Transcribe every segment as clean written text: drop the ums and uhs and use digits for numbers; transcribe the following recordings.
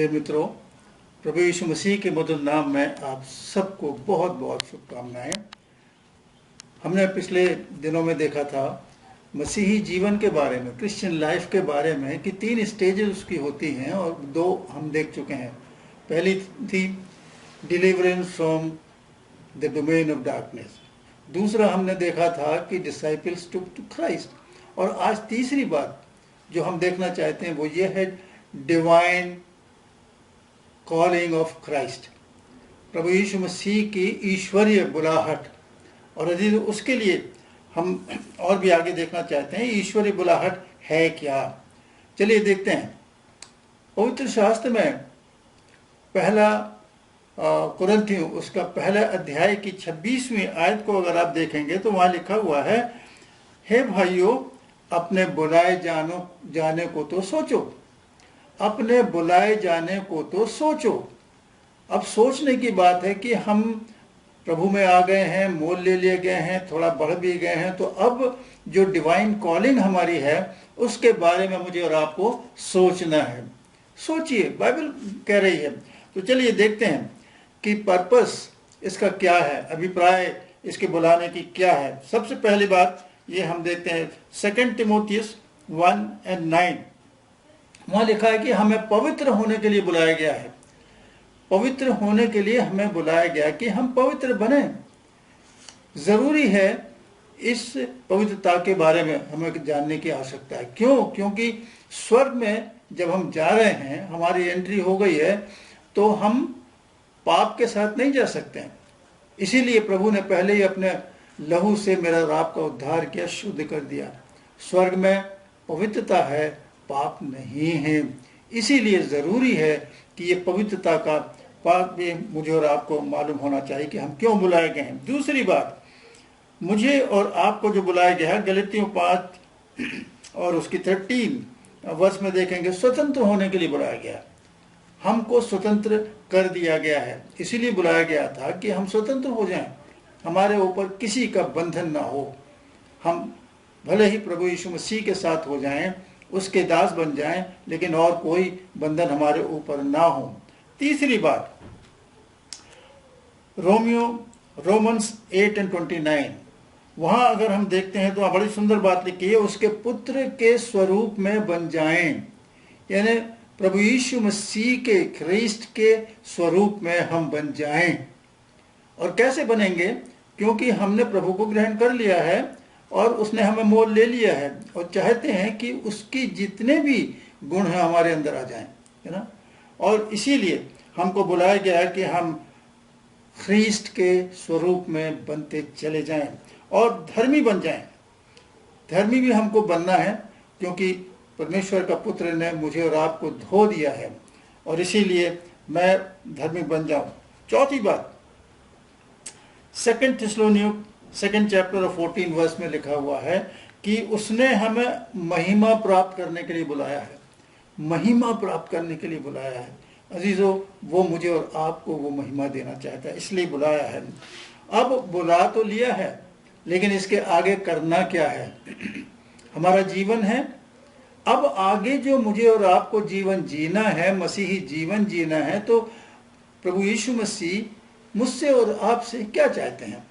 प्रिय मित्रों, प्रभु यीशु मसीह के मधुर नाम में आप सबको बहुत बहुत शुभकामनाएं। हमने पिछले दिनों में देखा था मसीही जीवन के बारे में, क्रिश्चियन लाइफ के बारे में कि 3 स्टेजेस उसकी होती हैं और 2 हम देख चुके हैं। पहली थी deliverance from the domain of darkness, दूसरा हमने देखा था कि डिसाइपल्स टुक टू क्राइस्ट, और आज तीसरी बात जो हम देखना चाहते हैं वो ये है डिवाइन कॉलिंग ऑफ क्राइस्ट, प्रभु यीशु मसीह की ईश्वरीय बुलाहट। और यदि उसके लिए हम और भी आगे देखना चाहते हैं ईश्वरीय बुलाहट है क्या। चलिए देखते हैं। पवित्र शास्त्र में पहला कुरिन्थियों उसका पहला अध्याय की 26वीं आयत को अगर आप देखेंगे तो वहां लिखा हुआ है, हे भाइयों, अपने बुलाए जाने को तो सोचो, अपने बुलाए जाने को तो सोचो। अब सोचने की बात है कि हम प्रभु में आ गए हैं, मोल ले लिए गए हैं, थोड़ा बढ़ भी गए हैं, तो अब जो डिवाइन कॉलिंग हमारी है उसके बारे में मुझे और आपको सोचना है। सोचिए, बाइबल कह रही है। तो चलिए देखते हैं कि पर्पस इसका क्या है, अभिप्राय इसके बुलाने की क्या है। सबसे पहली बात ये हम देखते हैं 2 तिमोथियस 1:9, वहां लिखा है कि हमें पवित्र होने के लिए बुलाया गया है। पवित्र होने के लिए हमें बुलाया गया कि हम पवित्र बने। जरूरी है इस पवित्रता के बारे में हमें जानने की आवश्यकता है। क्यों? क्योंकि स्वर्ग में जब हम जा रहे हैं, हमारी एंट्री हो गई है, तो हम पाप के साथ नहीं जा सकते हैं। इसीलिए प्रभु ने पहले ही अपने लहू से मेरा और आपका उद्धार किया, शुद्ध कर दिया। स्वर्ग में पवित्रता है, पाप नहीं है। इसीलिए जरूरी है कि ये पवित्रता का पाप भी मुझे और आपको मालूम होना चाहिए कि हम क्यों बुलाए गए हैं। दूसरी बात, मुझे और आपको जो बुलाया गया है, गलतियों 5 और उसकी 13 वर्ष में देखेंगे, स्वतंत्र होने के लिए बुलाया गया। हमको स्वतंत्र कर दिया गया है, इसीलिए बुलाया गया था कि हम स्वतंत्र हो जाएं, हमारे ऊपर किसी का बंधन ना हो। हम भले ही प्रभु यीशु मसीह के साथ हो जाएं, उसके दास बन जाएं, लेकिन और कोई बंधन हमारे ऊपर ना हो। तीसरी बात, रोमन्स 8:29, वहां अगर हम देखते हैं तो बड़ी सुंदर बात लिखी है, उसके पुत्र के स्वरूप में बन जाएं। यानी प्रभु यीशु मसीह के, ख्रिस्ट के स्वरूप में हम बन जाएं। और कैसे बनेंगे? क्योंकि हमने प्रभु को ग्रहण कर लिया है और उसने हमें मोल ले लिया है, और चाहते हैं कि उसकी जितने भी गुण हैं हमारे अंदर आ जाएं, है ना। और इसीलिए हमको बुलाया गया है कि हम ख्रिस्ट के स्वरूप में बनते चले जाएं और धर्मी बन जाएं। धर्मी भी हमको बनना है, क्योंकि परमेश्वर का पुत्र ने मुझे और आपको धो दिया है, और इसीलिए मैं धर्मी बन जाऊं। चौथी बात, 2 थिस्सलुनीय 2 चैप्टर और 14 वर्स में लिखा हुआ है कि उसने हमें महिमा प्राप्त करने के लिए बुलाया है। महिमा प्राप्त करने के लिए बुलाया है। अजीजों, वो मुझे और आपको वो महिमा देना चाहता है, इसलिए बुलाया है। अब बुला तो लिया है, लेकिन इसके आगे करना क्या है? हमारा जीवन है। अब आगे जो मुझे और आपको जीवन जीना है, मसीही जीवन जीना है, तो प्रभु यीशु मसीह मुझसे और आपसे क्या चाहते हैं?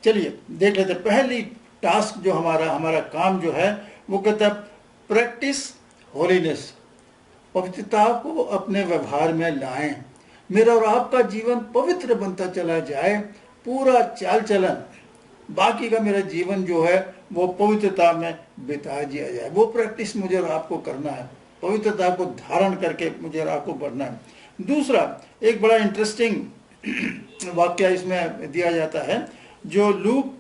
चलिए देख लेते। पहली टास्क जो हमारा काम जो है वो कहता है प्रैक्टिस होलीनेस, पवित्रता को अपने व्यवहार में लाएं। मेरा और आपका जीवन पवित्र बनता चला जाए, पूरा चाल चलन, बाकी का मेरा जीवन जो है वो पवित्रता में बिता दिया जाए। वो प्रैक्टिस मुझे और आपको करना है, पवित्रता को धारण करके मुझे और आपको बढ़ना है। दूसरा, एक बड़ा इंटरेस्टिंग वाक्य इसमें दिया जाता है जो लूक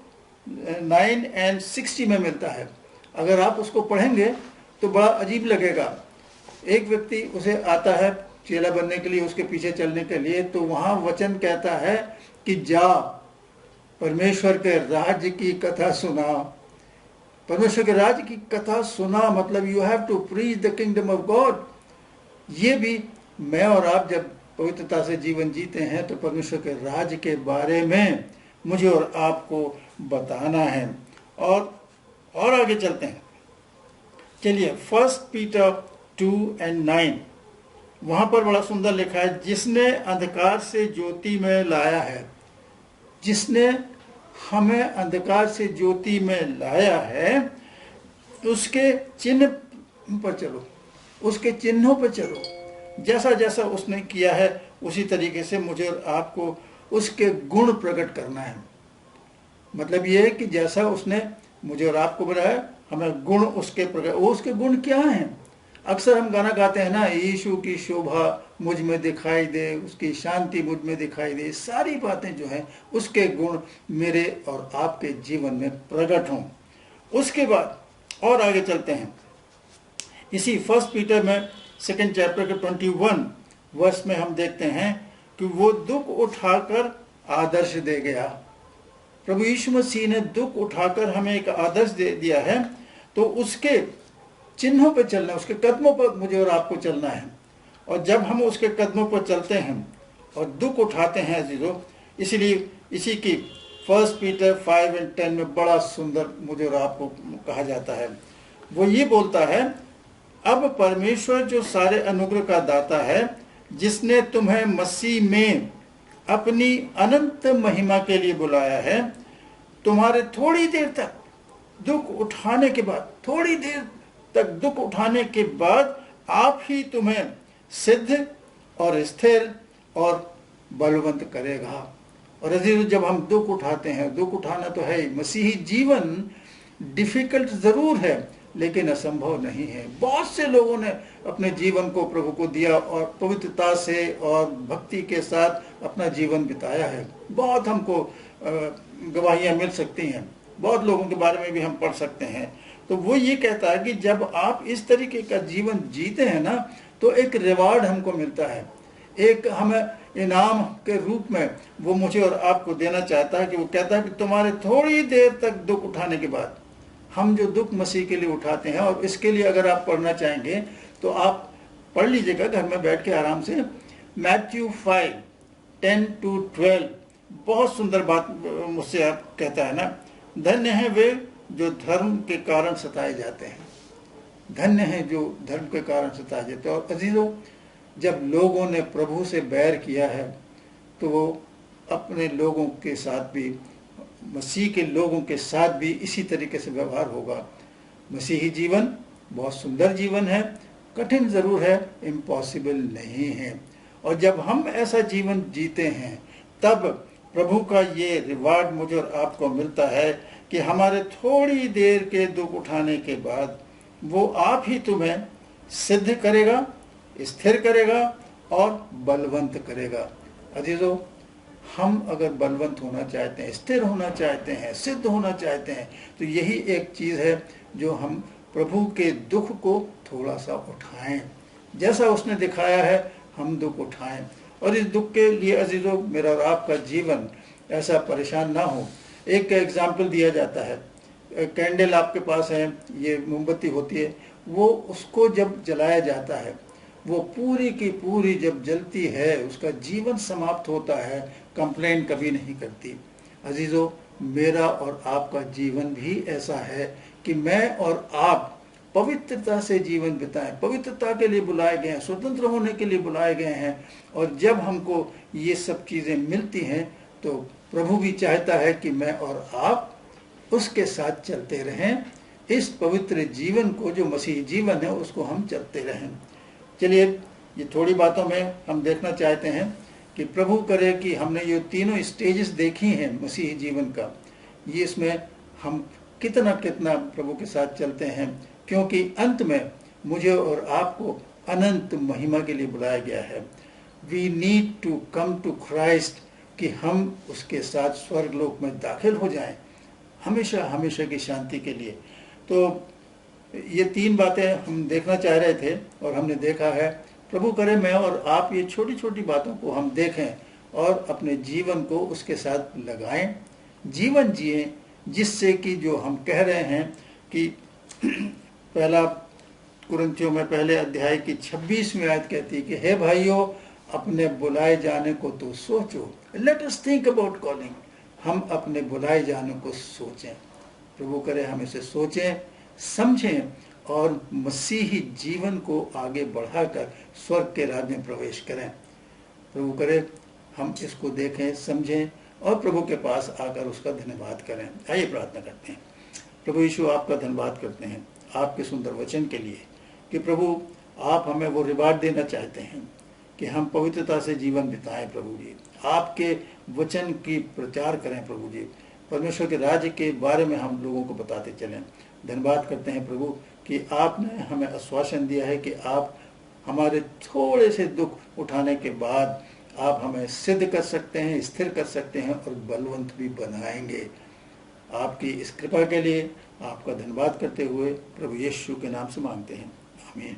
9:60 में मिलता है। अगर आप उसको पढ़ेंगे तो बड़ा अजीब लगेगा। एक व्यक्ति उसे आता है चेला बनने के लिए, उसके पीछे चलने के लिए, तो वहां वचन कहता है कि जा परमेश्वर के राज्य की कथा सुना। परमेश्वर के राज्य की कथा सुना मतलब you have to preach the kingdom of God. ये भी मैं और आप जब पवित्रता से जीवन जीते हैं तो परमेश्वर के राज्य के बारे में मुझे और आपको बताना है। और आगे चलते हैं। चलिए 1 पीटर 2:9, वहां पर बड़ा सुंदर लिखा है, जिसने अंधकार से ज्योति में लाया है, जिसने हमें अंधकार से ज्योति में लाया है, उसके चिन्ह पर चलो, उसके चिन्हों पर चलो। जैसा जैसा उसने किया है उसी तरीके से मुझे और आपको उसके गुण प्रकट करना है। मतलब ये है कि जैसा उसने मुझे और आपको बनाया, हमें गुण उसके प्रकट। वो उसके गुण क्या हैं? अक्सर हम गाना गाते हैं ना, यीशु की शोभा मुझ में दिखाई दे, उसकी शांति मुझ में दिखाई दे। सारी बातें जो हैं उसके गुण मेरे और आपके जीवन में प्रकट हों। उसके बाद और आगे चलते हैं, इसी 1 पीटर में 2 चैप्टर के 21 वर्ष में हम देखते हैं कि वो दुख उठाकर आदर्श दे गया। प्रभु यीशु मसीह ने दुख उठाकर हमें एक आदर्श दे दिया है, तो उसके चिन्हों पर चलना, उसके कदमों पर मुझे और आपको चलना है। और जब हम उसके कदमों पर चलते हैं और दुख उठाते हैं अजीजों, इसलिए इसी की 1 पीटर 5:10 में बड़ा सुंदर मुझे और आपको कहा जाता है। वो ये बोलता है, अब परमेश्वर जो सारे अनुग्रह का दाता है, जिसने तुम्हें मसीह में अपनी अनंत महिमा के लिए बुलाया है, तुम्हारे थोड़ी देर तक दुख उठाने के बाद, थोड़ी देर तक दुख उठाने के बाद आप ही तुम्हें सिद्ध और स्थिर और बलवंत करेगा। और अजीज, जब हम दुख उठाते हैं, दुख उठाना तो है ही, मसीही जीवन डिफिकल्ट जरूर है लेकिन असंभव नहीं है। बहुत से लोगों ने अपने जीवन को प्रभु को दिया और पवित्रता से और भक्ति के साथ अपना जीवन बिताया है। बहुत हमको गवाहियां मिल सकती हैं, बहुत लोगों के बारे में भी हम पढ़ सकते हैं। तो वो ये कहता है कि जब आप इस तरीके का जीवन जीते हैं ना, तो एक रिवार्ड हमको मिलता है, एक हमें इनाम के रूप में वो मुझे और आपको देना चाहता है। कि वो कहता है कि तुम्हारे थोड़ी देर तक दुख उठाने के बाद, हम जो दुख मसीह के लिए उठाते हैं, और इसके लिए अगर आप पढ़ना चाहेंगे तो आप पढ़ लीजिएगा घर में बैठ के आराम से, मैथ्यू 5:10-12, बहुत सुंदर बात मुझसे आप कहता है ना, धन्य है वे जो धर्म के कारण सताए जाते हैं, धन्य है जो धर्म के कारण सताए जाते हैं। और अजीजों, जब लोगों ने प्रभु से बैर किया है तो वो अपने लोगों के साथ भी, मसीह के लोगों के साथ भी इसी तरीके से व्यवहार होगा। मसीही जीवन बहुत सुंदर जीवन है, कठिन जरूर है, इम्पॉसिबल नहीं है। और जब हम ऐसा जीवन जीते हैं तब प्रभु का ये रिवार्ड मुझे और आपको मिलता है कि हमारे थोड़ी देर के दुख उठाने के बाद वो आप ही तुम्हें सिद्ध करेगा, स्थिर करेगा और बलवंत करेगा। अजीजों, हम अगर बलवंत होना चाहते हैं, स्थिर होना चाहते हैं, सिद्ध होना चाहते हैं, तो यही एक चीज़ है जो हम प्रभु के दुख को थोड़ा सा उठाएं, जैसा उसने दिखाया है हम दुख उठाएं। और इस दुख के लिए अजीजों, मेरा और आपका जीवन ऐसा परेशान ना हो। एक एग्जाम्पल दिया जाता है, कैंडल आपके पास है, ये मोमबत्ती होती है, वो उसको जब जलाया जाता है, वो पूरी की पूरी जब जलती है, उसका जीवन समाप्त होता है, कंप्लेन कभी नहीं करती। अजीजों, मेरा और आपका जीवन भी ऐसा है कि मैं और आप पवित्रता से जीवन बिताएं, पवित्रता के लिए बुलाए गए हैं, स्वतंत्र होने के लिए बुलाए गए हैं। और जब हमको ये सब चीज़ें मिलती हैं तो प्रभु भी चाहता है कि मैं और आप उसके साथ चलते रहें, इस पवित्र जीवन को जो मसीही जीवन है उसको हम चलते रहें। चलिए, ये थोड़ी बातों में हम देखना चाहते हैं कि प्रभु करे कि हमने ये तीनों स्टेजेस देखी हैं मसीही जीवन का, ये इसमें हम कितना कितना प्रभु के साथ चलते हैं, क्योंकि अंत में मुझे और आपको अनंत महिमा के लिए बुलाया गया है। We need to come to Christ, कि हम उसके साथ स्वर्गलोक में दाखिल हो जाएं हमेशा हमेशा की शांति के लिए। तो ये तीन बातें हम देखना चाह रहे थे और हमने देखा है। प्रभु करे मैं और आप ये छोटी छोटी बातों को हम देखें और अपने जीवन को उसके साथ लगाएं, जीवन जिएं, जिससे कि जो हम कह रहे हैं कि पहला कुरिन्थियों में पहले अध्याय की 26वीं आयत कहती है कि हे भाइयों, अपने बुलाए जाने को तो सोचो, let us think about calling, हम अपने बुलाए जाने को सोचें। प्रभु करे हम इसे सोचें, समझें और मसीही जीवन को आगे बढ़ाकर स्वर्ग के राज्य में प्रवेश करें। प्रभु करे हम इसको देखें, समझें और प्रभु के पास आकर उसका धन्यवाद करें। आइए प्रार्थना करते हैं। प्रभु यीशु, आपका धन्यवाद करते हैं आपके सुंदर वचन के लिए कि प्रभु आप हमें वो रिवार्ड देना चाहते हैं कि हम पवित्रता से जीवन बिताएं। प्रभु जी, आपके वचन की प्रचार करें। प्रभु जी, परमेश्वर के राज्य के बारे में हम लोगों को बताते चलें। धन्यवाद करते हैं प्रभु कि आपने हमें आश्वासन दिया है कि आप हमारे थोड़े से दुख उठाने के बाद आप हमें सिद्ध कर सकते हैं, स्थिर कर सकते हैं और बलवंत भी बनाएंगे। आपकी इस कृपा के लिए आपका धन्यवाद करते हुए प्रभु यीशु के नाम से मांगते हैं, आमीन।